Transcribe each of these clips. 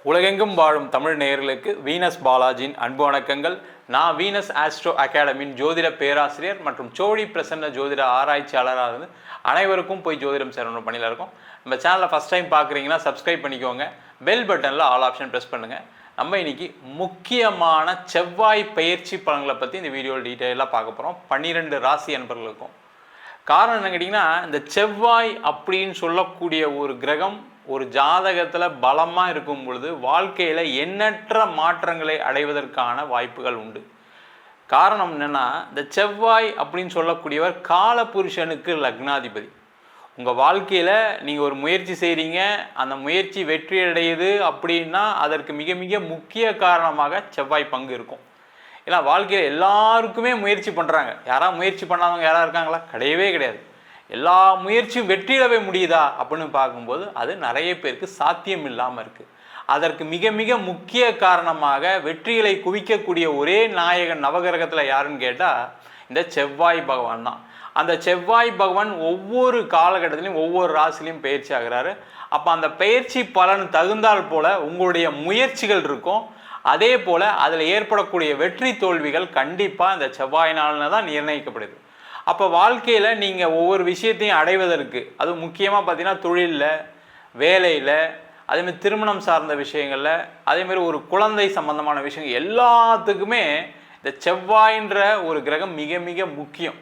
உலகெங்கும் வாழும் தமிழ் நேயர்களுக்கு வீனஸ் பாலாஜியின் அன்பு வணக்கங்கள். நான் வீனஸ் ஆஸ்ட்ரோ அகாடமியின் ஜோதிட பேராசிரியர் மற்றும் சோழி பிரசன்ன ஜோதிட ஆராய்ச்சியாளராக இருந்து அனைவருக்கும் போய் ஜோதிடம் சேரணும் பணியில் இருக்கும். நம்ம சேனலில் ஃபஸ்ட் டைம் பார்க்குறீங்கன்னா சப்ஸ்கிரைப் பண்ணிக்கோங்க. பெல் பட்டனில் ஆல் ஆப்ஷன் ப்ரெஸ் பண்ணுங்கள். நம்ம இன்னைக்கு முக்கியமான செவ்வாய் பயிற்சி பலன்களை பற்றி இந்த வீடியோவில் டீட்டெயிலாக பார்க்க போகிறோம். 12 ராசி அன்பர்களுக்கும். காரணம் என்ன கேட்டிங்கன்னா, இந்த செவ்வாய் அப்படின்னு சொல்லக்கூடிய ஒரு கிரகம் ஒரு ஜாதகத்தில் பலமாக இருக்கும் பொழுது வாழ்க்கையில் எண்ணற்ற மாற்றங்களை அடைவதற்கான வாய்ப்புகள் உண்டு. காரணம் என்னென்னா, இந்த செவ்வாய் அப்படின்னு சொல்லக்கூடியவர் காலபுருஷனுக்கு லக்னாதிபதி. உங்கள் வாழ்க்கையில் நீங்கள் ஒரு முயற்சி செய்கிறீங்க, அந்த முயற்சி வெற்றி அடையுது அப்படின்னா அதற்கு மிக மிக முக்கிய காரணமாக செவ்வாய் பங்கு இருக்கும். ஏன்னா வாழ்க்கையில் எல்லாருக்குமே முயற்சி பண்ணுறாங்க. யாராவது முயற்சி பண்ணாதவங்க யாராவது இருக்காங்களா? கிடையவே கிடையாது. எல்லா முயற்சியும் வெற்றியிடவே முடியுதா அப்படின்னு பார்க்கும்போது அது நிறைய பேருக்கு சாத்தியம் இல்லாமல் இருக்குது. அதற்கு மிக மிக முக்கிய காரணமாக வெற்றிகளை குவிக்கக்கூடிய ஒரே நாயகன் நவகிரகத்தில் யாருன்னு கேட்டால் இந்த செவ்வாய் பகவான் தான். அந்த செவ்வாய் பகவான் ஒவ்வொரு காலகட்டத்திலையும் ஒவ்வொரு ராசிலையும் பயிற்சி ஆகிறாரு. அப்போ அந்த பயிற்சி பலன் தகுந்தால் போல் உங்களுடைய முயற்சிகள் இருக்கும். அதே போல் அதில் ஏற்படக்கூடிய வெற்றி தோல்விகள் கண்டிப்பாக இந்த செவ்வாயினால தான் நிர்ணயிக்கப்படுது. அப்போ வாழ்க்கையில் நீங்கள் ஒவ்வொரு விஷயத்தையும் அடைவதற்கு, அது முக்கியமாக பார்த்தீங்கன்னா தொழிலில், வேலையில், அதேமாதிரி திருமணம் சார்ந்த விஷயங்களில், அதேமாதிரி ஒரு குழந்தை சம்பந்தமான விஷயங்கள் எல்லாத்துக்குமே இந்த செவ்வாயின்ற ஒரு கிரகம் மிக மிக முக்கியம்.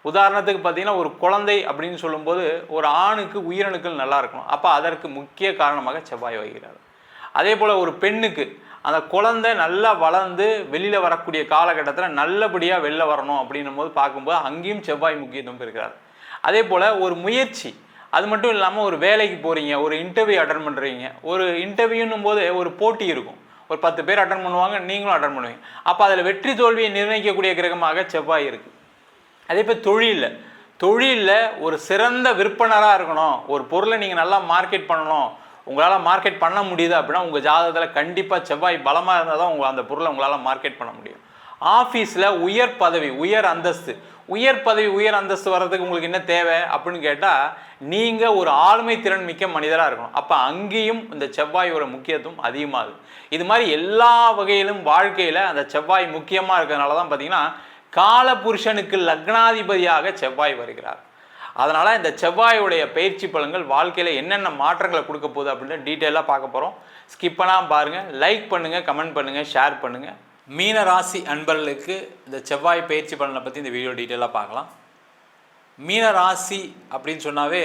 உதாரணத்துக்கு பார்த்தீங்கன்னா ஒரு குழந்தை அப்படின்னு சொல்லும்போது ஒரு ஆணுக்கு உயிரணுக்கள் நல்லா இருக்கணும். அப்போ அதற்கு முக்கிய காரணமாக செவ்வாய் வகிக்கிறார். அதே போல் ஒரு பெண்ணுக்கு அந்த குழந்தை நல்லா வளர்ந்து வெளியில் வரக்கூடிய காலகட்டத்தில் நல்லபடியாக வெளில வரணும் அப்படின்னும் போது பார்க்கும்போது அங்கேயும் செவ்வாய் முக்கியத்துவம் இருக்கிறார். அதே போல் ஒரு முயற்சி, அது மட்டும் இல்லாமல் ஒரு வேலைக்கு போகிறீங்க, ஒரு இன்டர்வியூ அட்டன் பண்ணுறீங்க. ஒரு இன்டர்வியூன்னும் போது ஒரு போட்டி இருக்கும். ஒரு 10 பேர் அட்டன் பண்ணுவாங்க, நீங்களும் அட்டன் பண்ணுவீங்க. அப்போ அதில் வெற்றி தோல்வியை நிர்ணயிக்கக்கூடிய கிரகமாக செவ்வாய் இருக்குது. அதே போல் தொழிலில் ஒரு சிறந்த விற்பனராக இருக்கணும், ஒரு பொருளை நீங்கள் நல்லா மார்க்கெட் பண்ணணும், உங்களால் மார்க்கெட் பண்ண முடியுது அப்படின்னா உங்கள் ஜாதகத்தில் கண்டிப்பாக செவ்வாய் பலமாக இருந்தால் தான் அந்த பொருளை உங்களால் மார்க்கெட் பண்ண முடியும். ஆஃபீஸில் உயர் பதவி, உயர் அந்தஸ்து வர்றதுக்கு உங்களுக்கு என்ன தேவை அப்படின்னு கேட்டால் நீங்கள் ஒரு ஆளுமை திறன் மிக்க மனிதராக இருக்கணும். அப்போ அங்கேயும் இந்த செவ்வாயோட முக்கியத்துவம் அதிகமாகுது. இது மாதிரி எல்லா வகையிலும் வாழ்க்கையில் அந்த செவ்வாய் முக்கியமாக இருக்கிறதுனால தான் பார்த்தீங்கன்னா காலபுருஷனுக்கு லக்னாதிபதியாக செவ்வாய் வருகிறார். அதனால் இந்த செவ்வாயுடைய பயிற்சி பலன்கள் வாழ்க்கையில் என்னென்ன மாற்றங்களை கொடுக்க போகுது அப்படின்னு டீட்டெயிலாக பார்க்க போகிறோம். ஸ்கிப் பண்ணாமல் பாருங்கள், லைக் பண்ணுங்கள், கமெண்ட் பண்ணுங்கள், ஷேர் பண்ணுங்கள். மீன ராசி அன்பர்களுக்கு இந்த செவ்வாய் பயிற்சி பலனை பற்றி இந்த வீடியோ டீட்டெயிலாக பார்க்கலாம். மீன ராசி அப்படின்னு சொன்னாவே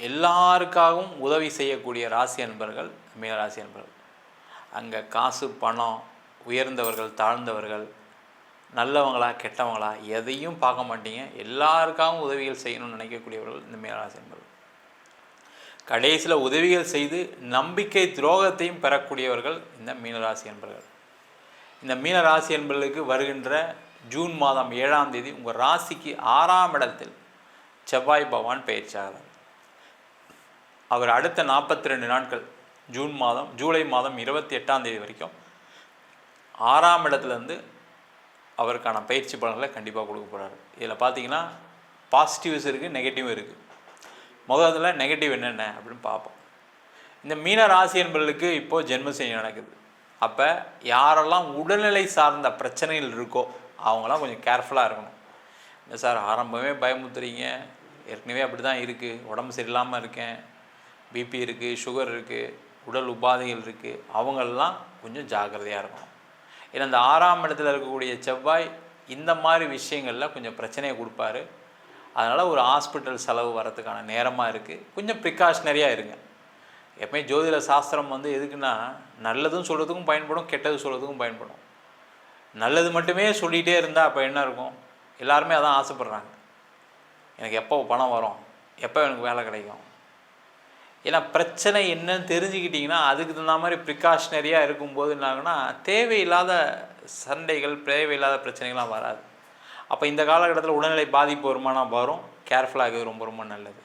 எல்லாருக்காகவும் உதவி செய்யக்கூடிய ராசி அன்பர்கள் மீனராசி அன்பர்கள். அங்கே காசு, பணம், உயர்ந்தவர்கள், தாழ்ந்தவர்கள், நல்லவங்களா கெட்டவங்களா எதையும் பார்க்க மாட்டீங்க. எல்லாருக்காகவும் உதவிகள் செய்யணும்னு நினைக்கக்கூடியவர்கள் இந்த மீனராசி என்பவர்கள். கடைசியில் உதவிகள் செய்து நம்பிக்கை துரோகத்தையும் பெறக்கூடியவர்கள் இந்த மீனராசி என்பவர்கள். இந்த மீனராசி என்பவர்களுக்கு வருகின்ற ஜூன் மாதம் 7ஆம் தேதி உங்கள் ராசிக்கு 6ஆம் இடத்தில் செவ்வாய் பகவான் பயிற்சியாகிறார். அவர் அடுத்த 42 நாட்கள் ஜூலை மாதம் 28ஆம் தேதி வரைக்கும் 6ஆம் இடத்துலேருந்து அவருக்கான பயிற்சி பலன்களை கண்டிப்பாக கொடுக்க போகிறாரு. இதில் பார்த்தீங்கன்னா பாசிட்டிவ்ஸ் இருக்குது, நெகட்டிவும் இருக்குது. முதல்ல நெகட்டிவ் என்னென்ன அப்படின்னு பார்ப்போம். இந்த மீன ராசி என்பவர்களுக்கு இப்போது ஜென்மசனி நடக்குது. அப்போ யாரெல்லாம் உடல்நிலை சார்ந்த பிரச்சனைகள் இருக்கோ அவங்களாம் கொஞ்சம் கேர்ஃபுல்லாக இருக்கணும். இல்லை சார் ஆரம்பமே பயமுத்துறீங்க, ஏற்கனவே அப்படி தான் இருக்குது, உடம்பு சரியில்லாமல் இருக்கேன், பிபி இருக்குது, சுகர் இருக்குது, உடல் உபாதைகள் இருக்குது, அவங்களெலாம் கொஞ்சம் ஜாக்கிரதையாக இருக்கணும். ஏன்னா இந்த 6ஆம் இடத்துல இருக்கக்கூடிய செவ்வாய் இந்த மாதிரி விஷயங்களில் கொஞ்சம் பிரச்சனையை கொடுப்பாரு. அதனால் ஒரு ஹாஸ்பிட்டல் செலவு வரதுக்கான நேரமாக இருக்குது. கொஞ்சம் ப்ரிகாஷனரியாக இருங்க. எப்பவுமே ஜோதிட சாஸ்திரம் எதுக்குன்னா நல்லதும் சொல்கிறதுக்கும் பயன்படும், கெட்டது சொல்கிறதுக்கும் பயன்படும். நல்லது மட்டுமே சொல்லிகிட்டே இருந்தால் அப்போ என்ன இருக்கும்? எல்லாருமே அதான் ஆசைப்பட்றாங்க. எனக்கு எப்போ பணம் வரும், எப்போ எனக்கு வேலை கிடைக்கும். ஏன்னா பிரச்சனை என்னன்னு தெரிஞ்சுக்கிட்டிங்கன்னா அதுக்கு தகுந்த மாதிரி ப்ரிகாஷனரியாக இருக்கும்போது என்னாகுன்னா தேவையில்லாத சண்டைகள், தேவையில்லாத பிரச்சனைகள்லாம் வராது. அப்போ இந்த காலகட்டத்தில் உடல்நிலை பாதிப்பு வருமானம் வரும், கேர்ஃபுல்லாக ரொம்ப ரொம்ப நல்லது.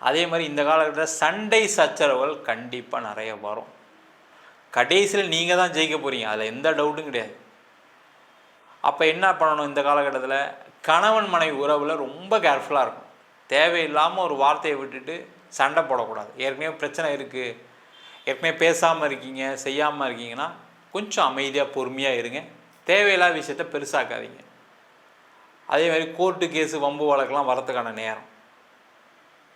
அதே மாதிரி இந்த காலகட்டத்தில் சண்டை சச்சரவுகள் கண்டிப்பாக நிறைய வரும். கடைசியில் நீங்கள் தான் ஜெயிக்க போகிறீங்க, அதில் எந்த டவுட்டும் கிடையாது. அப்போ என்ன பண்ணணும்? இந்த காலகட்டத்தில் கணவன் மனைவி உறவில் ரொம்ப கேர்ஃபுல்லாக இருக்கும். தேவையில்லாமல் ஒரு வார்த்தையை விட்டுட்டு சண்டை போடக்கூடாது. ஏற்கனவே பிரச்சனை இருக்குது, ஏற்கனவே பேசாமல் இருக்கீங்க, செய்யாமல் இருக்கீங்கன்னா கொஞ்சம் அமைதியாக பொறுமையாக இருங்க. தேவையில்லாத விஷயத்த பெருசாக்காதீங்க. அதே மாதிரி கோர்ட்டு கேஸு வம்பு வழக்கெல்லாம் வரத்துக்கான நேரம்.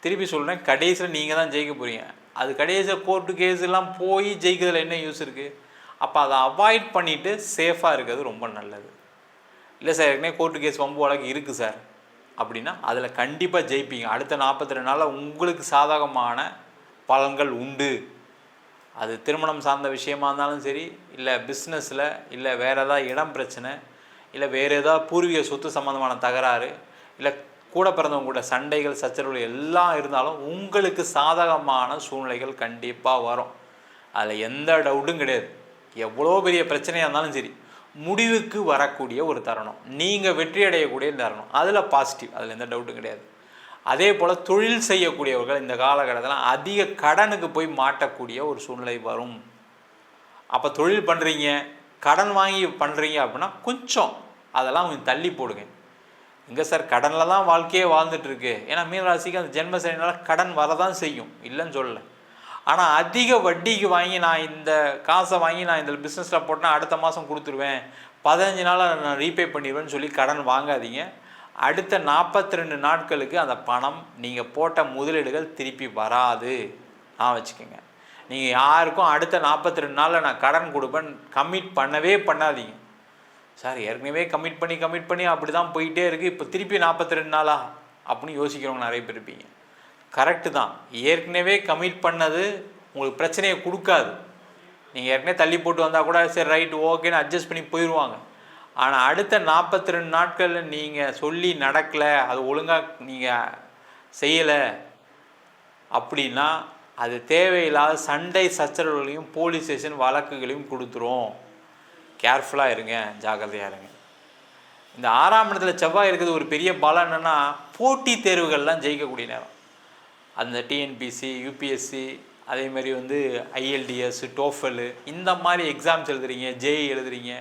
திருப்பி சொல்கிறேன், கடைசியில் நீங்கள் தான் ஜெயிக்க போகிறீங்க. அது கடைசியில் கோர்ட்டு கேஸெல்லாம் போய் ஜெயிக்கிறதுல என்ன யூஸ் இருக்குது? அப்போ அதை அவாய்ட் பண்ணிவிட்டு சேஃபாக இருக்கிறது ரொம்ப நல்லது. இல்லை சார் ஏற்கனவே கோர்ட்டு கேஸ் வம்பு வழக்கு இருக்குது சார் அப்படின்னா அதில் கண்டிப்பாக ஜெயிப்பீங்க. அடுத்த 42 நாளில் உங்களுக்கு சாதகமான பலன்கள் உண்டு. அது திருமணம் சார்ந்த விஷயமா இருந்தாலும் சரி, இல்லை பிஸ்னஸில், இல்லை வேறு ஏதாவது இடம் பிரச்சனை, இல்லை வேறு ஏதாவது பூர்வீக சொத்து சம்மந்தமான தகராறு, இல்லை கூட பிறந்தவங்க கூட சண்டைகள் சச்சரவுகள் எல்லாம் இருந்தாலும் உங்களுக்கு சாதகமான சூழ்நிலைகள் கண்டிப்பாக வரும். அதில் எந்த டவுட்டும் கிடையாது. எவ்வளோ பெரிய பிரச்சனையாக இருந்தாலும் சரி, முடிவுக்கு வரக்கூடிய ஒரு தருணம், நீங்கள் வெற்றி அடையக்கூடிய தருணம், அதில் பாசிட்டிவ், அதில் எந்த டவுட்டும் கிடையாது. அதே போல் தொழில் செய்யக்கூடியவர்கள் இந்த காலகட்டத்தில் அதிக கடனுக்கு போய் மாட்டக்கூடிய ஒரு சூழ்நிலை வரும். அப்போ தொழில் பண்ணுறீங்க, கடன் வாங்கி பண்ணுறீங்க அப்படின்னா கொஞ்சம் அதெல்லாம் கொஞ்சம் தள்ளி போடுங்க. எங்கே சார் கடனில் தான் வாழ்க்கையே வாழ்ந்துட்டுருக்கு. ஏன்னா மீனராசிக்கு அந்த ஜென்ம சனினால் கடன் வரதான் செய்யும், இல்லைன்னு சொல்லலை. ஆனால் அதிக வட்டிக்கு வாங்கி நான் இந்த காசை வாங்கி நான் இந்த பிஸ்னஸில் போட்டேன்னா அடுத்த மாதம் கொடுத்துருவேன், 15 நாளில் நான் ரீபே பண்ணிடுவேன்னு சொல்லி கடன் வாங்காதீங்க. அடுத்த 42 நாட்களுக்கு அந்த பணம் நீங்கள் போட்ட முதலீடுகள் திருப்பி வராது. நான் வச்சுக்கோங்க. நீங்கள் யாருக்கும் அடுத்த 42 நாளில் நான் கடன் கொடுப்பேன் கமிட் பண்ணவே பண்ணாதீங்க. சார் ஏற்கனவே கமிட் பண்ணி அப்படி தான் போயிட்டே இருக்குது, இப்போ திருப்பி 42 நாளா அப்படின்னு யோசிக்கிறவங்க நிறைய பேர் இருப்பீங்க. கரெக்டு தான். ஏற்கனவே கமிட் பண்ணது உங்களுக்கு பிரச்சனையை கொடுக்காது. நீங்கள் ஏற்கனவே தள்ளி போட்டு வந்தால் கூட சரி ரைட்டு ஓகேன்னு அட்ஜஸ்ட் பண்ணி போயிடுவாங்க. ஆனால் அடுத்த 42 நாட்களில் நீங்கள் சொல்லி நடக்கலை, அது ஒழுங்காக நீங்கள் செய்யலை அப்படின்னா அது தேவையில்லாத சண்டை சச்சரவுகளையும் போலீஸ் ஸ்டேஷன் வழக்குகளையும் கொடுத்துரும். கேர்ஃபுல்லாக இருங்க, ஜாக்கிரதையாக இருங்க. இந்த 6ஆம் இடத்துல செவ்வாய் இருக்கிறது ஒரு பெரிய பலம் என்னென்னா, போட்டி தேர்வுகள்லாம் ஜெயிக்கக்கூடிய நேரம். அந்த டிஎன்பிசி, யூபிஎஸ்சி, அதேமாதிரி ஐஎல்டிஎஸ், டோஃபல் இந்த மாதிரி எக்ஸாம்ஸ் எழுதுறீங்க, ஜேஇ எழுதுறீங்க,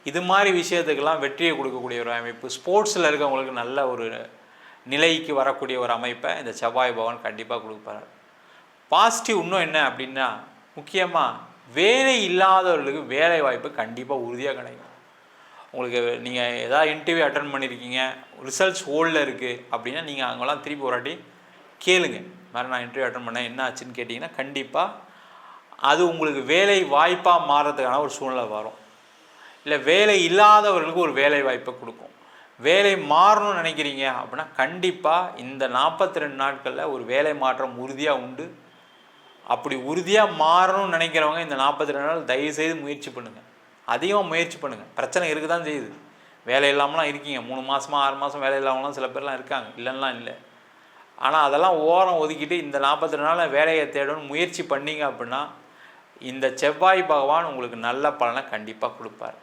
இது மாதிரி விஷயத்துக்கெல்லாம் வெற்றியை கொடுக்கக்கூடிய ஒரு அமைப்பு. ஸ்போர்ட்ஸில் இருக்கவங்களுக்கு நல்ல ஒரு நிலைக்கு வரக்கூடிய ஒரு அமைப்பை இந்த செவ்வாய் பகவான் கண்டிப்பாக கொடுப்பார். பாசிட்டிவ் இன்னும் என்ன அப்படின்னா, முக்கியமாக வேலை இல்லாதவர்களுக்கு வேலை வாய்ப்பு கண்டிப்பாக உறுதியாக கிடைக்கும். உங்களுக்கு நீங்கள் ஏதாவது இன்டர்வியூ அட்டன் பண்ணியிருக்கீங்க, ரிசல்ட்ஸ் ஹோல்டில் இருக்குது அப்படின்னா நீங்கள் அங்கெல்லாம் திருப்பி ஒரு வாட்டி கேளுங்க. மாதிரி நான் இன்டர்வியூ அட்டன் பண்ணேன் என்ன ஆச்சுன்னு கேட்டிங்கன்னா கண்டிப்பாக அது உங்களுக்கு வேலை வாய்ப்பாக மாறுறதுக்கான ஒரு சூழ்நிலை வரும். இல்லை வேலை இல்லாதவர்களுக்கு ஒரு வேலை வாய்ப்பை கொடுக்கும். வேலை மாறணும்னு நினைக்கிறீங்க அப்படின்னா கண்டிப்பாக இந்த 42 நாட்களில் ஒரு வேலை மாற்றம் உறுதியாக உண்டு. அப்படி உறுதியாக மாறணும்னு நினைக்கிறவங்க இந்த 42 நாள் தயவுசெய்து முயற்சி பண்ணுங்கள், அதிகமாக முயற்சி பண்ணுங்கள். பிரச்சனை இருக்குது தான் செய்யுது. வேலை இல்லாமலாம் இருக்கீங்க, 3 மாதமாக 6 மாதம் வேலை இல்லாமலாம் சில பேர்லாம் இருக்காங்க, இல்லைன்னா இல்லை. ஆனால் அதெல்லாம் ஓரம் ஒதுக்கிட்டு இந்த 42 நாளில் வேலையை தேடணும்னு முயற்சி பண்ணிங்க அப்படின்னா இந்த செவ்வாய் பகவான் உங்களுக்கு நல்ல பலனை கண்டிப்பாக கொடுப்பார்.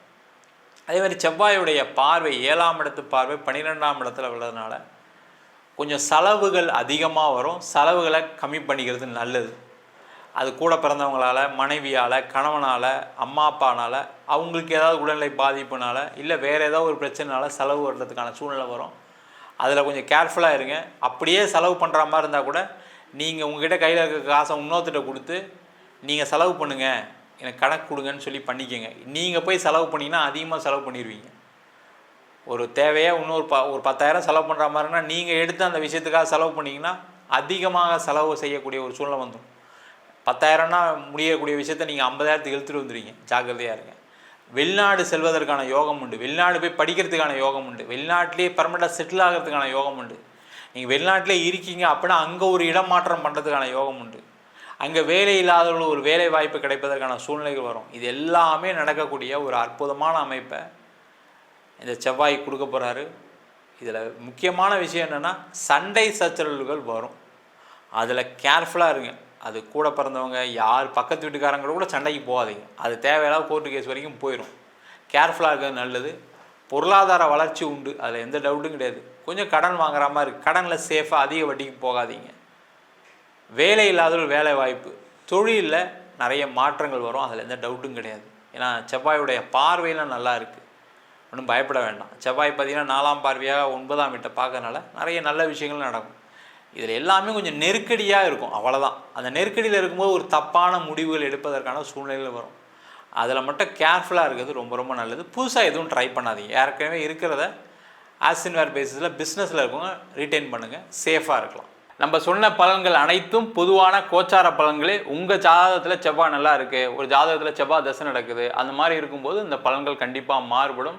அதே மாதிரி செவ்வாயுடைய பார்வை 7ஆம் இடத்து பார்வை 12ஆம் இடத்துல உள்ளதுனால கொஞ்சம் செலவுகள் அதிகமாக வரும். செலவுகளை கம்மி பண்ணிக்கிறது நல்லது. அது கூட பிறந்தவங்களால், மனைவியால், கணவனால், அம்மா அப்பானால், அவங்களுக்கு ஏதாவது உடல்நிலை பாதிப்புனால, இல்லை வேறு ஏதாவது ஒரு பிரச்சனைனால செலவு வர்றதுக்கான சூழ்நிலை வரும். அதில் கொஞ்சம் கேர்ஃபுல்லாக இருங்க. அப்படியே செலவு பண்ணுற மாதிரி இருந்தால் கூட நீங்கள் உங்கள்கிட்ட கையில் இருக்க காசை இன்னொருத்திட்ட கொடுத்து நீங்கள் செலவு பண்ணுங்கள், எனக்கு கணக்கு கொடுங்கன்னு சொல்லி பண்ணிக்கோங்க. நீங்கள் போய் செலவு பண்ணிங்கன்னா அதிகமாக செலவு பண்ணிடுவீங்க. ஒரு தேவையாக ஒரு 10,000 செலவு பண்ணுற மாதிரினா நீங்கள் எடுத்து அந்த விஷயத்துக்காக செலவு பண்ணிங்கன்னா அதிகமாக செலவு செய்யக்கூடிய ஒரு சூழ்நிலை வந்துடும். 10,000னா முடியக்கூடிய விஷயத்த நீங்கள் 50,000த்துக்கு இழுத்துட்டு வந்துடுவீங்க. ஜாக்கிரதையாக இருங்க. வெளிநாடு செல்வதற்கான யோகம் உண்டு. வெளிநாடு போய் படிக்கிறதுக்கான யோகம் உண்டு. வெளிநாட்டிலே பர்மனெண்ட்டாக செட்டில் ஆகிறதுக்கான யோகம் உண்டு. நீங்கள் வெளிநாட்டிலே இருக்கீங்க அப்படின்னா அங்கே ஒரு இடம் மாற்றம் பண்ணுறதுக்கான யோகம் உண்டு. அங்கே வேலை இல்லாதவர்கள் ஒரு வேலை வாய்ப்பு கிடைப்பதற்கான சூழ்நிலைகள் வரும். இது எல்லாமே நடக்கக்கூடிய ஒரு அற்புதமான அமைப்பை இந்த செவ்வாய் கொடுக்க போகிறாரு. இதில் முக்கியமான விஷயம் என்னென்னா, சண்டை சச்சரவுகள் வரும், அதில் கேர்ஃபுல்லாக இருங்க. அது கூட பிறந்தவங்க யார் பக்கத்து வீட்டுக்காரங்களோட கூட சண்டைக்கு போகாதீங்க. அது தேவையில்லாத கோர்ட்டு கேஸ் வரைக்கும் போயிடும். கேர்ஃபுல்லாக இருக்கிறது நல்லது. பொருளாதார வளர்ச்சி உண்டு, அதில் எந்த டவுட்டும் கிடையாது. கொஞ்சம் கடன் வாங்குற மாதிரி இருக்குது, கடனில் சேஃபாக அதிக வட்டிக்கு போகாதீங்க. வேலை இல்லாதவர்கள் வேலை வாய்ப்பு, தொழிலில் நிறைய மாற்றங்கள் வரும், அதில் எந்த டவுட்டும் கிடையாது. ஏன்னா செவ்வாயுடைய பார்வையெல்லாம் நல்லா இருக்குது, ஒன்றும் பயப்பட வேண்டாம். செவ்வாய் பார்த்திங்கன்னா 4ஆம் பார்வையாக 9ஆம் வீட்டை பார்க்கறனால நிறைய நல்ல விஷயங்கள் நடக்கும். இதில் எல்லாமே கொஞ்சம் நெருக்கடியாக இருக்கும், அவ்வளோதான். அந்த நெருக்கடியில் இருக்கும்போது ஒரு தப்பான முடிவுகள் எடுப்பதற்கான சூழ்நிலையில் வரும். அதில் மட்டும் கேர்ஃபுல்லாக இருக்கிறது ரொம்ப ரொம்ப நல்லது. புதுசாக எதுவும் ட்ரை பண்ணாதீங்க. ஏற்கனவே இருக்கிறத ஆஸ்இன்வேர் பேசிஸில் பிஸ்னஸில் இருக்கவங்க ரீட்டைன் பண்ணுங்கள், சேஃபாக இருக்கலாம். நம்ம சொன்ன பலன்கள் அனைத்தும் பொதுவான கோச்சார பலன்களே. உங்கள் ஜாதகத்தில் செவ்வாய் நல்லா இருக்குது, ஒரு ஜாதகத்தில் செவ்வாய் தசை நடக்குது, அந்த மாதிரி இருக்கும்போது இந்த பலன்கள் கண்டிப்பாக மாறுபடும்.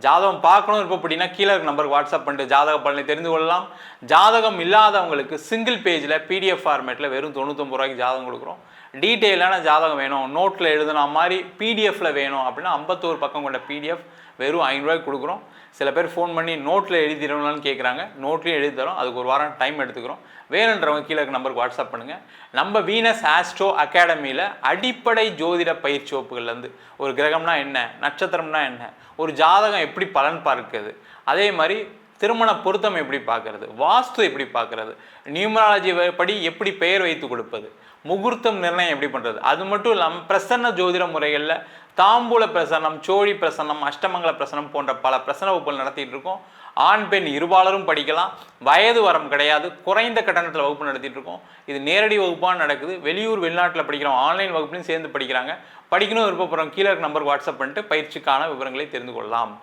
ஜாதகம் பார்க்கணும் அப்படின்னா கீழே இருக்க நம்பருக்கு வாட்ஸ்அப் பண்ணிட்டு ஜாதக பலனை தெரிந்து கொள்ளலாம். ஜாதகம் இல்லாதவங்களுக்கு சிங்கிள் பேஜில் பிடிஎஃப் ஃபார்மேட்டில் வெறும் 99 ரூபாய்க்கு ஜாதகம் கொடுக்குறோம். டீட்டெயிலான ஜாதகம் வேணும், நோட்டில் எழுதுனா மாதிரி பிடிஎஃப்பில் வேணும் அப்படின்னா 51 பக்கம் கொண்ட பிடிஎஃப் வெறும் 500 ரூபாய்க்கு கொடுக்குறோம். சில பேர் ஃபோன் பண்ணி நோட்டில் எழுதி தரணும்னு கேட்குறாங்க, நோட்லேயும் எழுதி தரோம். அதுக்கு ஒரு வாரம் டைம் எடுத்துக்கிறோம். வேணுன்றவங்க கீழே இருக்க நம்பருக்கு வாட்ஸ்அப் பண்ணுங்கள். நம்ம வீனஸ் ஆஸ்ட்ரோ அகாடமியில் அடிப்படை ஜோதிட பயிற்சி வகுப்புகள்லேருந்து ஒரு கிரகம்னா என்ன, நட்சத்திரம்னா என்ன, ஒரு ஜாதகம் எப்படி பலன் பார்க்குறது, அதே மாதிரி திருமண பொருத்தம் எப்படி பார்க்கறது, வாஸ்து எப்படி பார்க்கறது, நியூமராலஜி படி எப்படி பெயர் வைத்து கொடுப்பது, முகூர்த்தம் நிர்ணயம் எப்படி பண்ணுறது, அது மட்டும் இல்லாமல் பிரசன்ன ஜோதிட முறைகளில் தாம்பூல பிரசன்னம், சோழி பிரசன்னம், அஷ்டமங்கல பிரசன்னம் போன்ற பல பிரசன்ன வகுப்புகள் நடத்திட்டு இருக்கோம். ஆண் பெண் இருபாலரும் படிக்கலாம், வயது வரம் கிடையாது, குறைந்த கட்டணத்தில் வகுப்பு நடத்திட்டு இருக்கோம். இது நேரடி வகுப்பாக நடக்குது. வெளியூர் வெளிநாட்டில் படிக்கிறோம், ஆன்லைன் வகுப்புலையும் சேர்ந்து படிக்கிறாங்க. படிக்கணும் விருப்பப்படுறோம் கீழே இருக்க நம்பருக்கு வாட்ஸ்அப் பண்ணிட்டு பயிற்சிக்கான விவரங்களை தெரிந்து கொள்ளலாம்.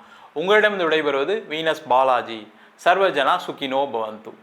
உங்களிடம் விடைபெறுவது வீனஸ் பாலாஜி. சர்வஜனா சுகினோ பவந்து.